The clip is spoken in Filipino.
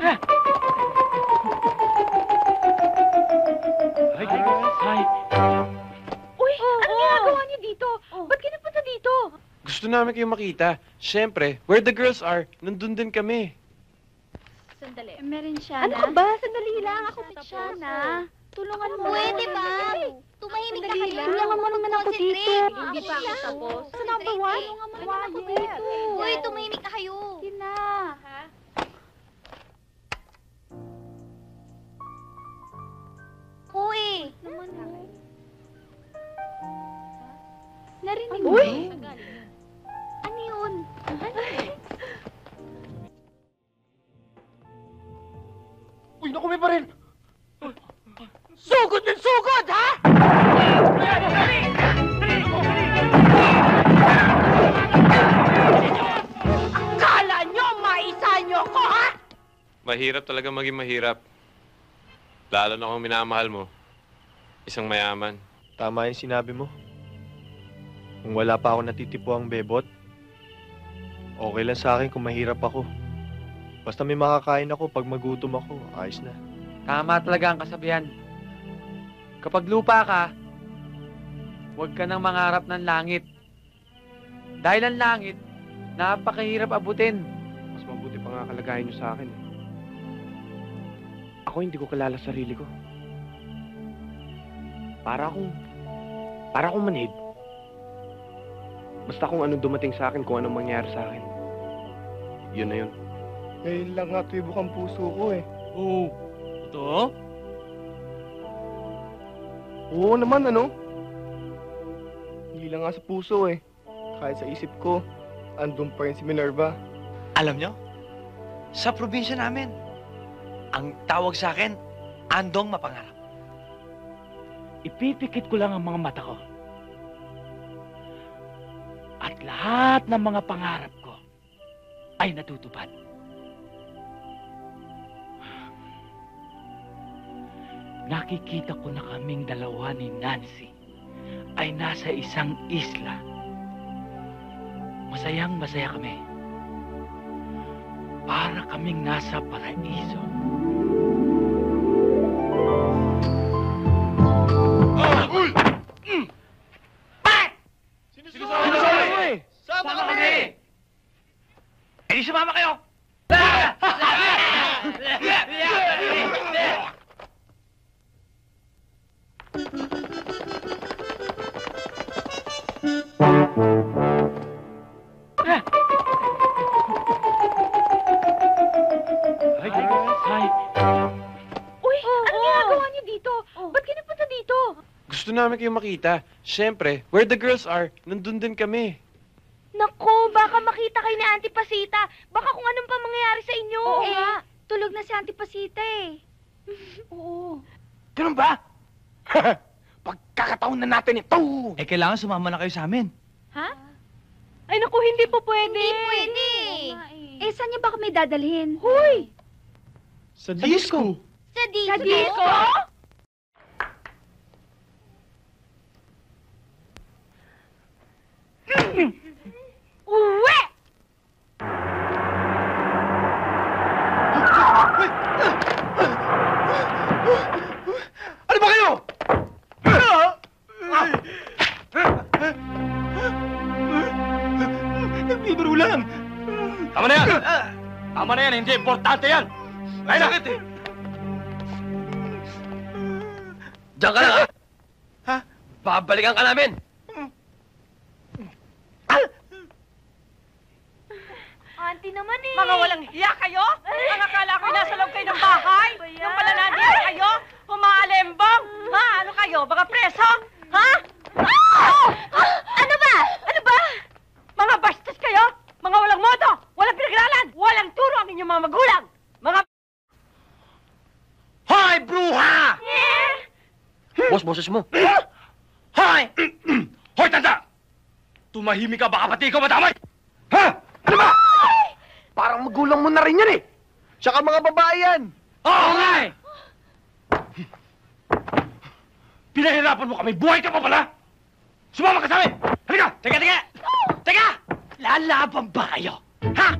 Hi, girls. Hi. Uy, ano ginagawa niyo dito? Ba't kayo napunta dito? Gusto namin kayo makita. Siyempre, where the girls are, nandun din kami. Sandali. Meron siya Ano ka ba? Sandali lang. Ako si Shana. Tulungan mo. Pwede ba? Tumahimik ka kayo. Tulungan mo naman ako dito. Hindi pa ako tapos. Sa number one? Tulungan mo naman ako dito. Uy, tumahimik na kayo. Tina. Uy. Narinig mo? Uy! Ano yun? Uy, naku, may baril! Sugod ng sugod, ha? Akala nyo, maisa nyo ko, ha? Mahirap talaga maging mahirap. Lalo na kung minamahal mo. Isang mayaman. Tama yung sinabi mo. Kung wala pa ako natitipuang bebot, okay lang sa akin kung mahirap ako. Basta may makakain ako pag magutom ako, ayos na. Tama talaga ang kasabihan. Kapag lupa ka, huwag ka nang mangarap ng langit. Dahil ang langit, napakahirap abutin. Mas mabuti pa nga kalagayan niyo sa akin. Ako hindi ko kilala sarili ko. Para akong manhid. Basta kung anong dumating sa akin, kung anong mangyari sa akin. Yun na yun. Ngayon lang nga tibok ang puso ko eh. Oo. Ito? Oo naman ano? Hindi lang nga sa puso eh. Kahit sa isip ko, andun pa rin si Minerva. Alam nyo, sa probinsya namin, ang tawag sa akin, Andong Mapangarap. Ipipikit ko lang ang mga mata ko. At lahat ng mga pangarap ko ay natutupad. Nakikita ko na kaming dalawa ni Nancy ay nasa isang isla. Masayang masaya kami. Para kaming nasa paraiso. Sama kami! Eh di sumama kayo! Hi, girls. Hi. Uy, ano ginagawa niyo dito? Ba't kayo napunta dito? Gusto namin kayo makita. Siyempre, where the girls are, nandun din kami. Naku, baka makita kayo ni Auntie Pasita. Baka kung anong pa mangyayari sa inyo. Oo nga. Tulog na si Auntie Pasita eh. Oo. Ganun ba? Pagkakataon na natin ito! Eh, kailangan sumama na kayo sa amin. Ha? Ay naku, hindi po pwede. Hindi pwede. Oo nga eh. Eh, saan niya ba kami dadalhin? Huy! Sa disco! Sa disco? Sa disco? Uwe! Ano ba kayo? Nagbibiro lang. Tama na yan! Tama na yan, hindi importante yan! Ay na! Diyan ka lang, ha? Ha? Babalikan ka namin! Auntie naman eh. Mga walang hiya kayo? Ang akala ko nasa loob kayo ng bahay? Yung pala nandito kayo? Umaalembong? Ha? Ano kayo? Mga preso? Ha? Ano ba? Ano ba? Mga bastos kayo? Mga walang moto? Walang pinag-aralan? Walang turo ang inyong mga magulang? Mga... Hoy, bruha! Boss, boses mo. Hoy! Hoy, tanda! Tumahimik ka, baka pati ikaw madamay! Ha? Ano ba? Parang magulang mo na rin yan eh! Tsaka mga babae yan! Oo nga eh! Pinahirapan mo kami, buhay ka pa pala! Sumama ka sa amin! Halika! Teka! Teka! Lalaban ba kayo? Ha?